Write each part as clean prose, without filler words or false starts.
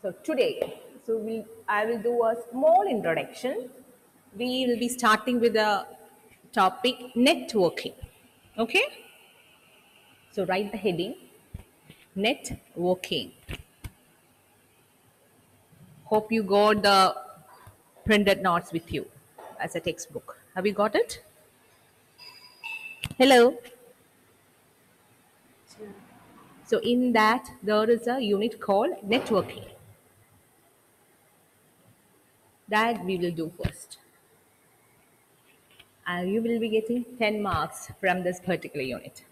So today, I will do a small introduction. We will be starting with the topic networking. Okay? So write the heading networking. Hope you got the printed notes with you as a textbook. Have you got it? Hello. So in that there is a unit called networking that we will do first. And you will be getting 10 marks from this particular unit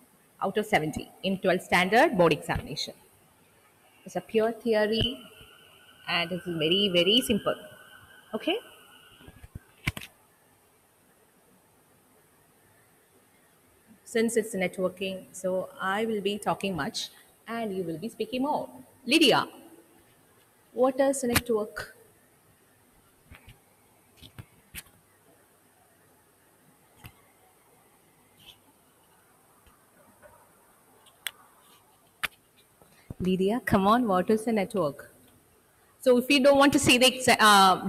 out of 70 in 12th standard board examination. It's a pure theory and it's very, very simple. Okay? Since it's networking, so I will be talking much and you will be speaking more. Lydia, what is a network? Lydia, come on, what is a network? So if you don't want to see the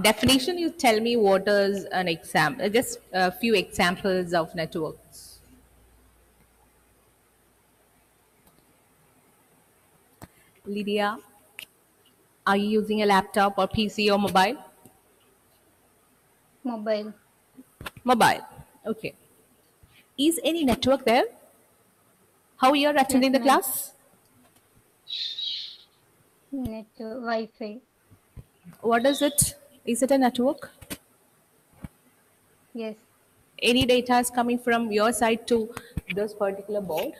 definition, you tell me what is an example, just a few examples of networks. Lydia, are you using a laptop or PC or mobile? Mobile. Mobile. Okay. Is any network there? How you are Yes, attending the ma'am. class? Wi-Fi. What is it? Is it a network? Yes. Any data is coming from your side to this particular board,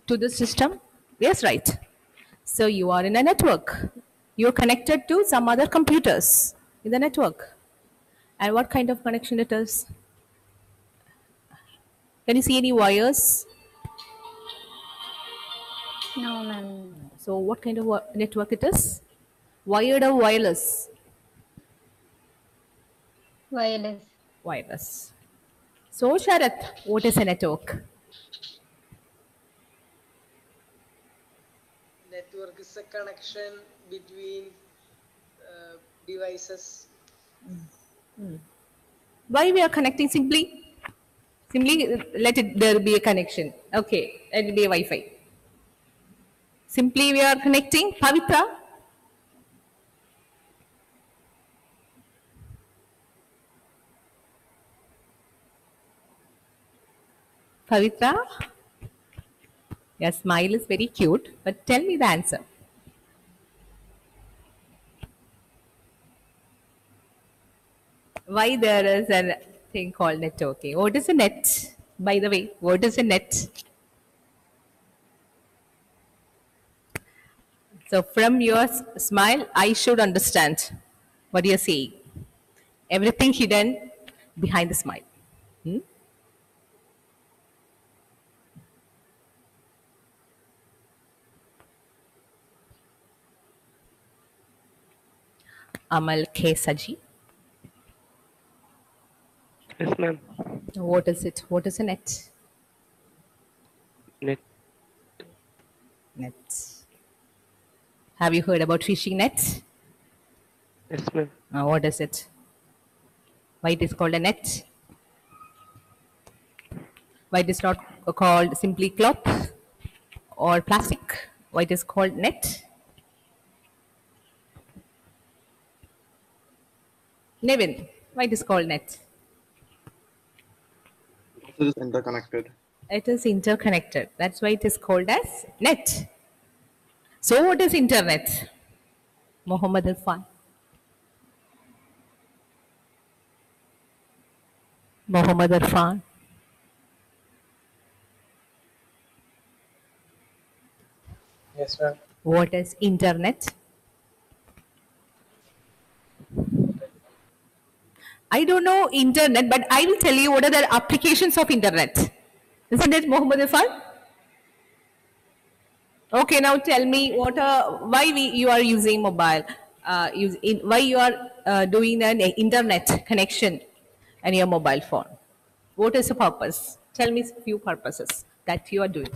to the system? Yes, right. So you are in a network. You're connected to some other computers in the network. And what kind of connection it is? Can you see any wires? No, ma'am. So what kind of network it is? Wired or wireless? Wireless. Wireless. So Sharath, what is a network? Network is a connection between devices. Why we are connecting simply? Simply let it there be a connection. Okay, let it be a Wi-Fi. Simply we are connecting. Pavitra, Pavitra, your smile is very cute, but tell me the answer. Why there is a thing called networking? What is a net? By the way, what is a net? So from your smile, I should understand what you're saying. Everything hidden behind the smile. Hmm? Amal K. Saji. Yes, ma'am. What is it? What is a net? Net. Net. Have you heard about fishing net? Yes, ma'am. What is it? Why it is called a net? Why it is not called simply cloth or plastic? Why it is called net? Nevin, why it is called net? It is interconnected. It is interconnected. That's why it is called as net. So what is internet? Mohammed Irfan. Mohammed Irfan. Yes, ma'am. What is internet? I don't know internet, but I will tell you what are the applications of internet. Isn't it, Mohammed Irfan? Okay, now tell me you are using mobile, why you are doing an internet connection on your mobile phone. What is the purpose? Tell me a few purposes that you are doing.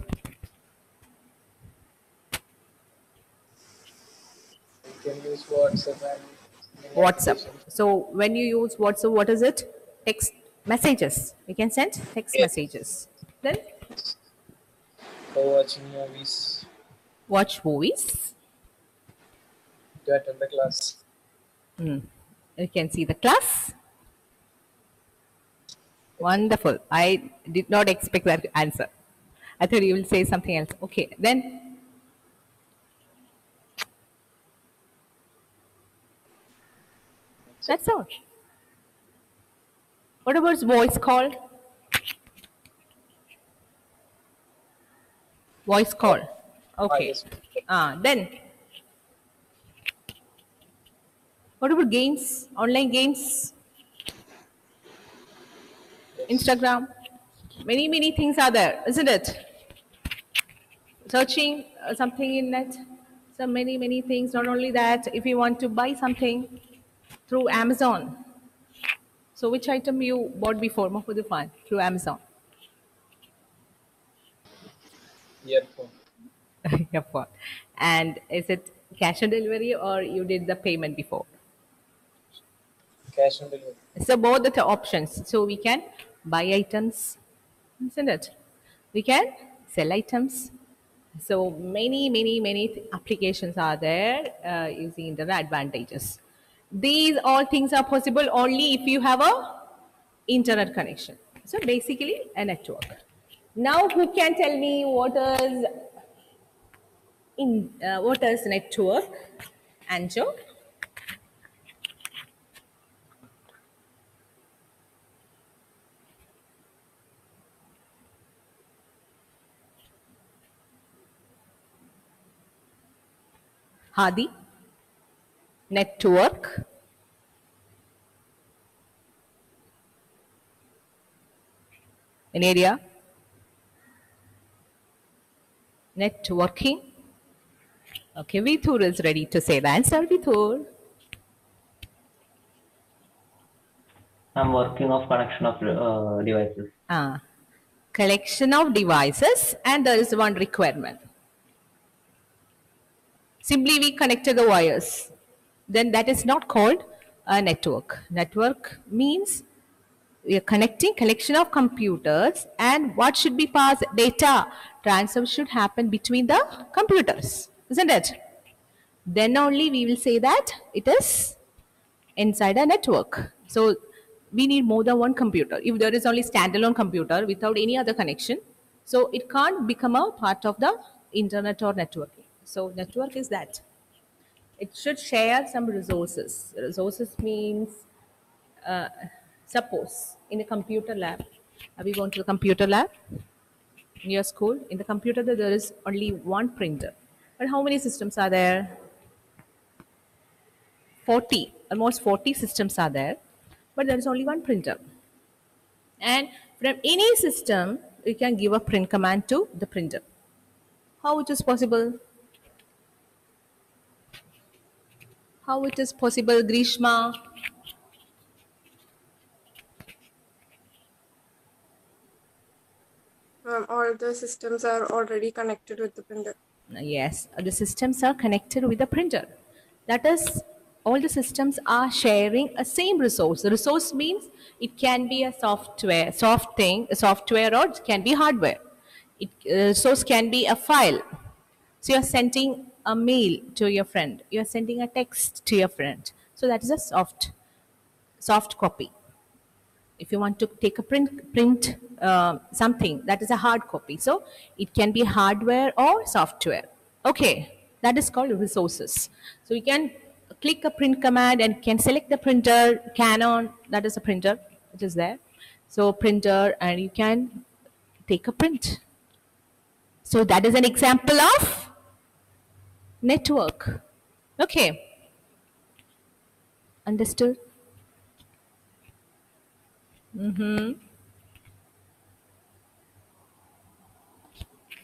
can use WhatsApp and many WhatsApp. applications. So when you use WhatsApp, what is it? Text messages. You can send text Yes. messages. Then For watching movies, watch movies. to attend the class. You can see the class. Wonderful. I did not expect that answer. I thought you will say something else. Okay, then that's all. What about voice call? Voice call. Okay. yes. Then what about games? Online games? Instagram? Many things are there, isn't it? Searching something in net. So many things. Not only that, if you want to buy something through Amazon. So which item you bought before, Mahmoud through Amazon? Earphone. Your phone. And is it cash on delivery or you did the payment before? Cash on delivery. So both the options. So we can buy items, isn't it? We can sell items. So many applications are there using internet advantages. These all things are possible only if you have a internet connection. So basically a network. Now who can tell me what is network? Anjo? Hadi? Network? An area? Networking? Okay, Vithur is ready to say the answer. Vithur. I'm working of connection of devices. Collection of devices, and there is one requirement. Simply we connected the wires. Then that is not called a network. Network means we are connecting collection of computers, and what should be passed? Data transfer should happen between the computers, isn't it? Then only we will say that it is inside a network. So we need more than one computer. If there is only standalone computer without any other connection, so it can't become a part of the internet or networking. So network is that. It should share some resources. Resources means, suppose in a computer lab, have you gone to the computer lab in your school? In the computer there is only one printer. But how many systems are there? 40, almost 40 systems are there, but there is only one printer. And from any system, you can give a print command to the printer. How it is possible? How it is possible, Grishma? All the systems are already connected with the printer. Yes, the systems are connected with the printer. That is, all the systems are sharing a same resource. The resource means it can be a software, a software, or it can be hardware. Resource can be a file. So you're sending a mail to your friend. You're sending a text to your friend. So that is a soft copy. If you want to take a print something, that is a hard copy. So it can be hardware or software. Okay, that is called resources. So you can click a print command and can select the printer. Canon, that is a printer which is there. So printer, and you can take a print. So that is an example of network. Okay, understood?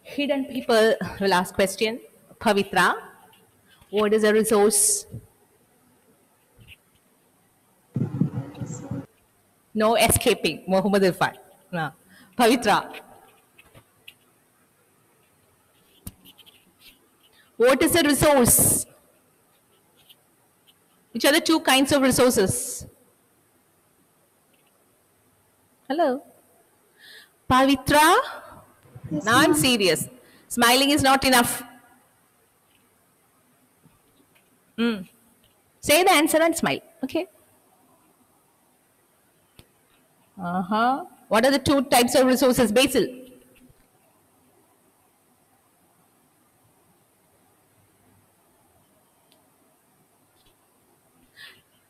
Hidden people will ask question. Pavitra, what is a resource? No escaping. Mohammed Irfan. No. Pavitra, what is a resource? Which are the two kinds of resources? Hello? Pavitra? Yes, Now I'm ma'am. serious. Smiling is not enough. Say the answer and smile. Okay? Uh-huh. What are the two types of resources? Basil.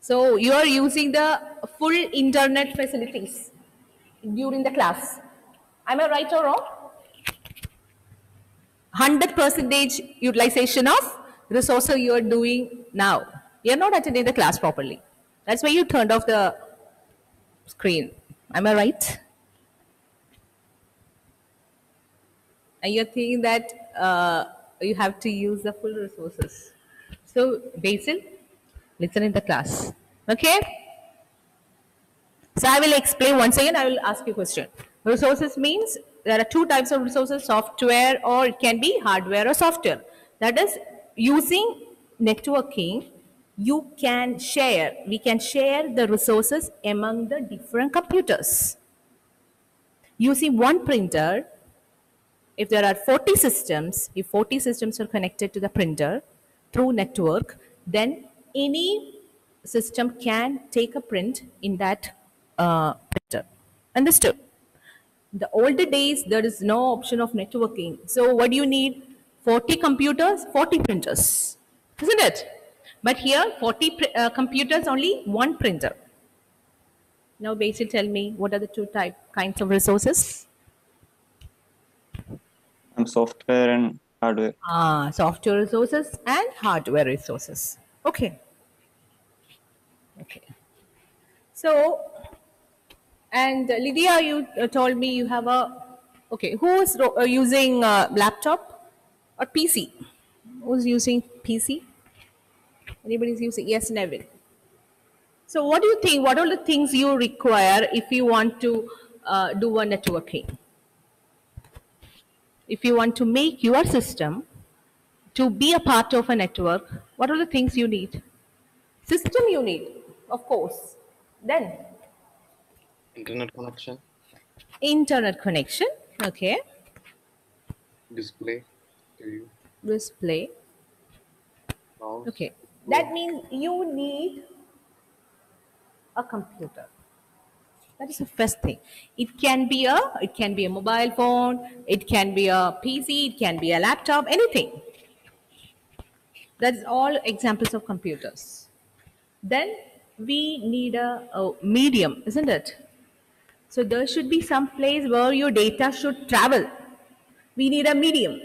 So you are using the full internet facilities during the class. Am I right or wrong? 100% utilization of resources you are doing now. You are not attending the class properly. That's why you turned off the screen. Am I right? And you're thinking that you have to use the full resources. So, Basil, listen in the class. Okay? So, I will explain once again. I will ask you a question. Resources means there are two types of resources, software or it can be hardware or software. That is, using networking, you can share, we can share the resources among the different computers. Using one printer, if there are 40 systems, if 40 systems are connected to the printer through network, then any system can take a print in that printer. Understood? The older days, there is no option of networking. So what do you need? 40 computers, 40 printers. Isn't it? But here, 40 computers, only one printer. Now, Basil, tell me, what are the two kinds of resources? Software and hardware. Software resources and hardware resources. Okay. Okay. So, and Lydia, you told me you have a, okay, who is using laptop or PC? Who's using PC? Anybody's using, yes, Neville. So what do you think, what are the things you require if you want to do a networking? If you want to make your system to be a part of a network, what are the things you need? System you need, of course. Then Internet connection, internet connection, okay. display, TV, Display, mouse, okay. That means you need a computer. That is the first thing. It can be a mobile phone, it can be a PC, it can be a laptop, anything. That's all examples of computers. Then we need a medium, isn't it? So there should be some place where your data should travel. We need a medium.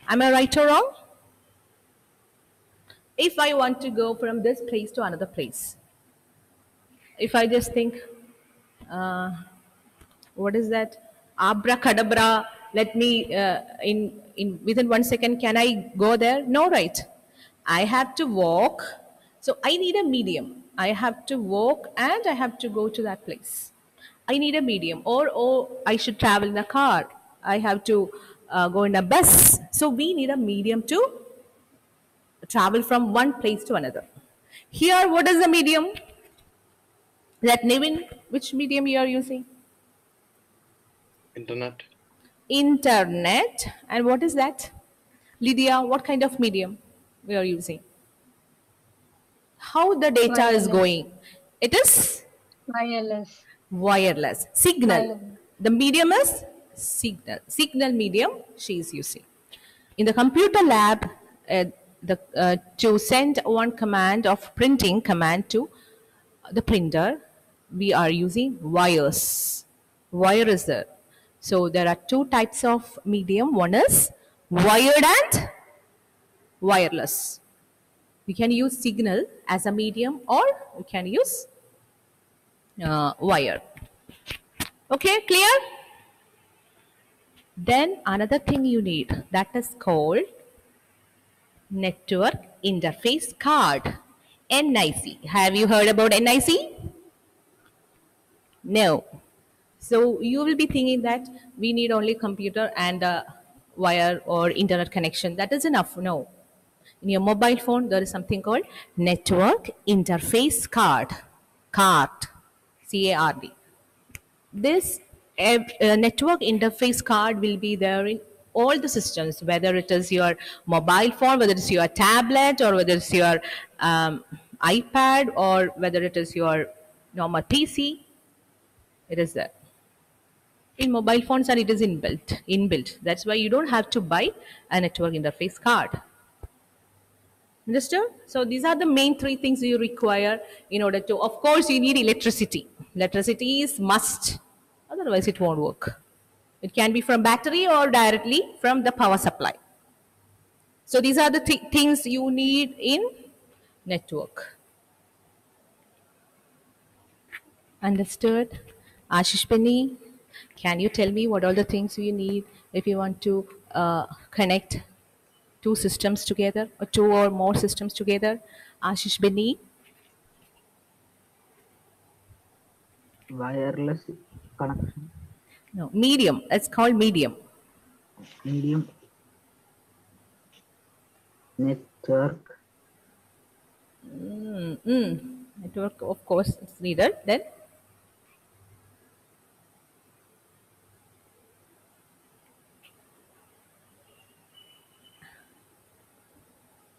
Am I right or wrong? If I want to go from this place to another place, if I just think, what is that? Abracadabra, let me, within 1 second, can I go there? No, right? I have to walk. So I need a medium. I have to walk and I have to go to that place. I need a medium, or I should travel in a car. I have to go in a bus. So we need a medium to travel from one place to another. Here, what is the medium? That Nevin, which medium you are using? internet, Internet. And what is that? Lydia, what kind of medium we are using? How the data is Wireless. going? It is Wireless. wireless. Signal. Wireless. The medium is signal. Signal medium she is using. In the computer lab, to send one command of printing command to the printer, we are using wires. Wire is there. So there are two types of medium. One is wired and wireless. We can use signal as a medium or we can use wire. Okay, clear? Then another thing you need, that is called Network Interface Card, NIC. Have you heard about NIC? No. So you will be thinking that we need only computer and a wire or internet connection. That is enough. No. In your mobile phone, there is something called Network Interface Card. CARD. C-A-R-D. This network interface card will be there in all the systems, whether it is your mobile phone, whether it's your tablet, or whether it's your iPad, or whether it is your normal PC. It is there. In mobile phones, and it is inbuilt. That's why you don't have to buy a network interface card. Understood? So these are the main three things you require in order to, of course, you need electricity. Electricity is must, otherwise it won't work. It can be from battery or directly from the power supply. So these are the things you need in network. Understood? Ashish Penny, can you tell me what all the things you need if you want to connect two systems together, or two or more systems together? Ashish Benny. Wireless connection. No, medium. It's called medium. Medium. Network. Network, of course, it's needed. Then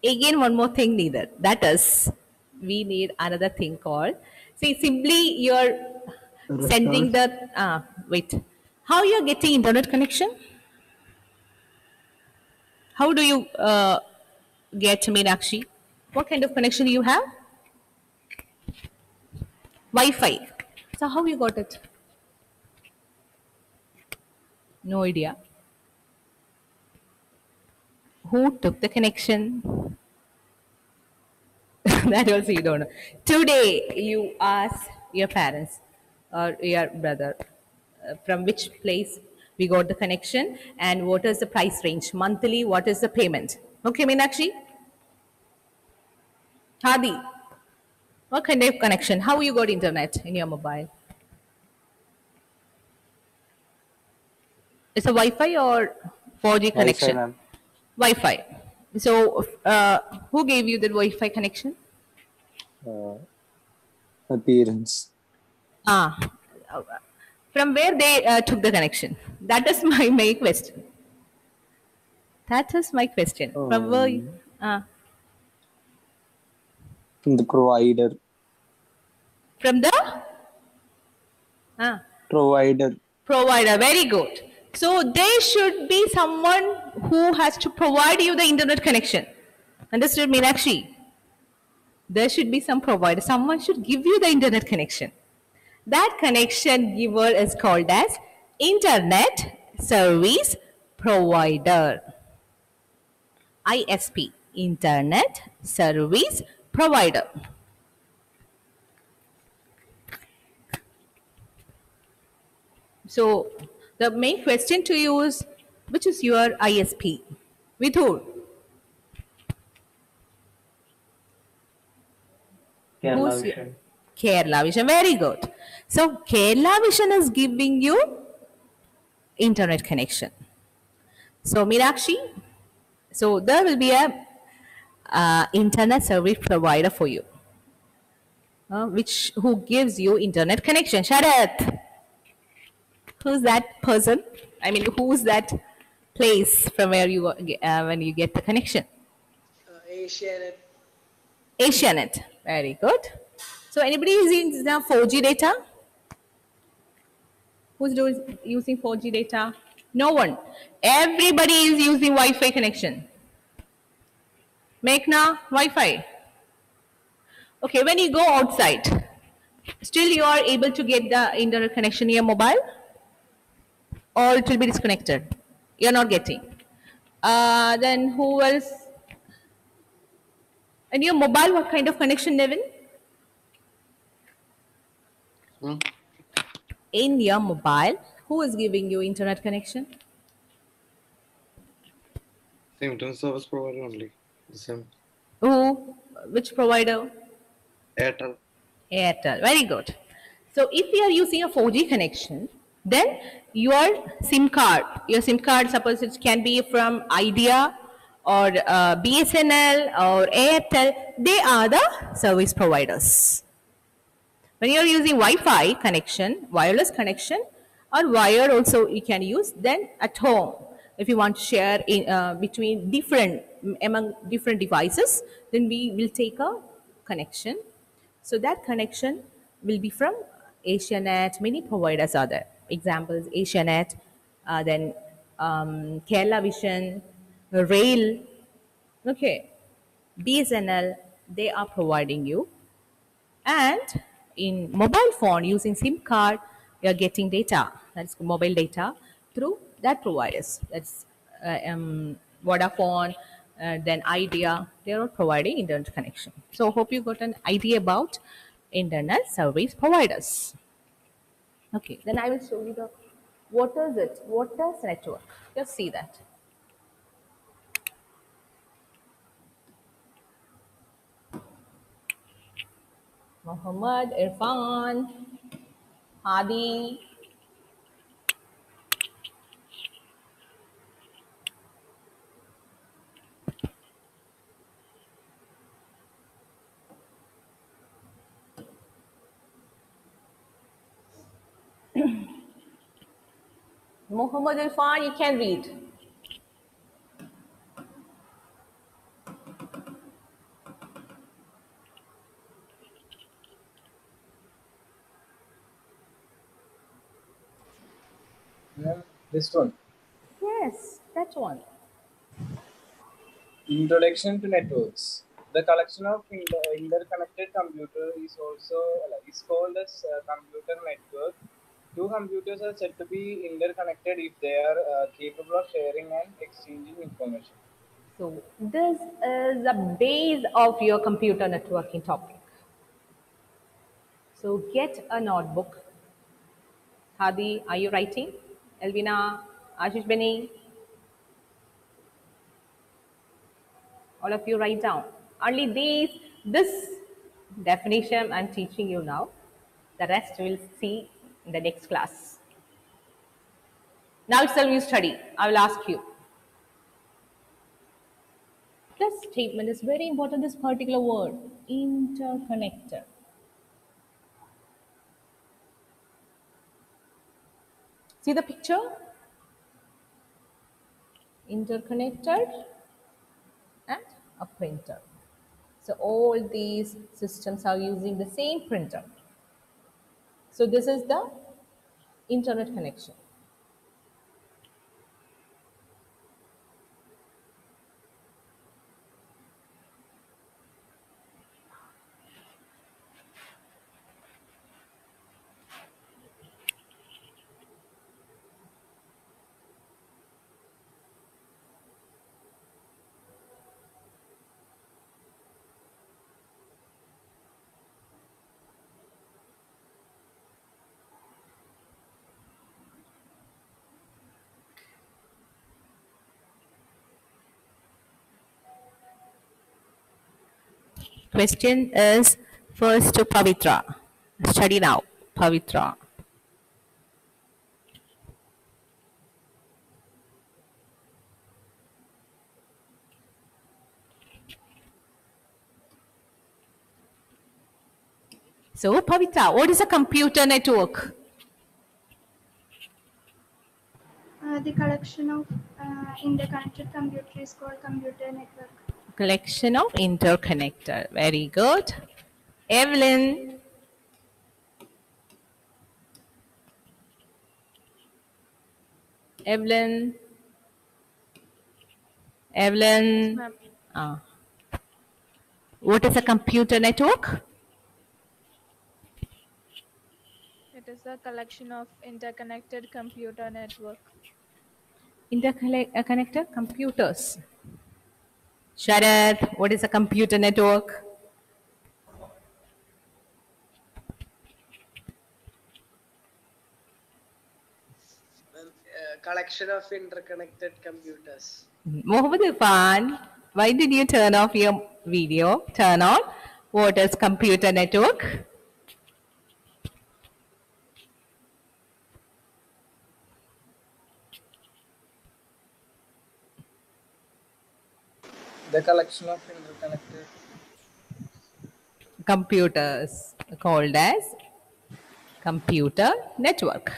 again, one more thing needed. That is, we need another thing called, see, simply you're sending the, wait, how you're getting internet connection? How do you get Meenakshi? What kind of connection you have? Wi-Fi. So how you got it? No idea. Who took the connection? That also you don't know. Today you ask your parents or your brother from which place we got the connection and what is the price range monthly, what is the payment. Okay, Meenakshi? Hadi, what kind of connection? How you got internet in your mobile? It's a Wi-Fi or 4G connection? Wi-Fi, ma'am. Wi-Fi. So, who gave you the Wi-Fi connection? My parents. From where they took the connection? That is my main question. That is my question. From where? From the provider. From the? Provider. Provider. Very good. So there should be someone who has to provide you the internet connection. Understood, Meenakshi? There should be some provider. Someone should give you the internet connection. That connection giver is called as Internet Service Provider. ISP. Internet Service Provider. So the main question to you is, which is your ISP? With who? Kerala Who's Vision. Kerala Vision. Very good. So Kerala Vision is giving you internet connection. So Meenakshi, so there will be a internet service provider for you, who gives you internet connection. Sharath, who's that person? I mean, who's that place from where you when you get the connection? Asianet. Asianet. Very good. So anybody is using the 4G data? Who's using 4G data? No one. Everybody is using Wi-Fi connection. Meghna, Wi-Fi. Okay, when you go outside, still you are able to get the internet connection in your mobile? Or it will be disconnected? You're not getting. Then who else? In your mobile, what kind of connection, Nevin? In your mobile, who is giving you internet connection? Same internet service provider only. The same. Who? Which provider? Airtel. Airtel. Very good. So if you are using a 4G connection, then your SIM card, suppose it can be from Idea or BSNL or Airtel, they are the service providers. When you are using Wi-Fi connection, wireless connection, or wire also you can use, then at home, if you want to share between among different devices, then we will take a connection. So that connection will be from Asianet. Many providers are there. Examples: Asianet, then Kerala Vision, Rail, okay, BSNL. They are providing you, and in mobile phone using SIM card, you are getting data. That's mobile data through that providers. That's Vodafone, then Idea. They are all providing internet connection. So hope you got an idea about internet service providers. Okay, then I will show you the what is it? What is network? Just see that. Muhammad, Irfan, Hadi. Muhammad Irfan, you can read. This one. Yes, that one. Introduction to networks. The collection of interconnected computer is called as computer network. Two computers are said to be interconnected if they are capable of sharing and exchanging information. So this is the base of your computer networking topic. So get a notebook. Hadi, are you writing? Elvina, Ashish Beni, all of you write down. Only this definition I'm teaching you now. The rest we'll see in the next class. Now itself you study. I will ask you. This statement is very important, this particular word, interconnector. See the picture? Interconnected and a printer. So all these systems are using the same printer. So this is the internet connection. Question is first to Pavitra. Study now, Pavitra. So, Pavitra, what is a computer network? The collection of interconnected computer is called computer network. Collection of interconnector. Very good. Evelyn. Evelyn. Evelyn. What is a computer network? It is a collection of interconnected computer network. Interconnected computers. Sharad, what is a computer network? Collection of interconnected computers. Mohammed Irfan, why did you turn off your video? Turn on. What is computer network? The collection of interconnected computers called as computer network.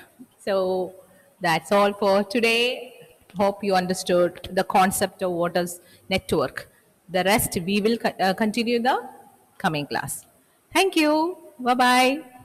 So that's all for today. Hope you understood the concept of what is network. The rest we will continue in the coming class. Thank you. Bye bye.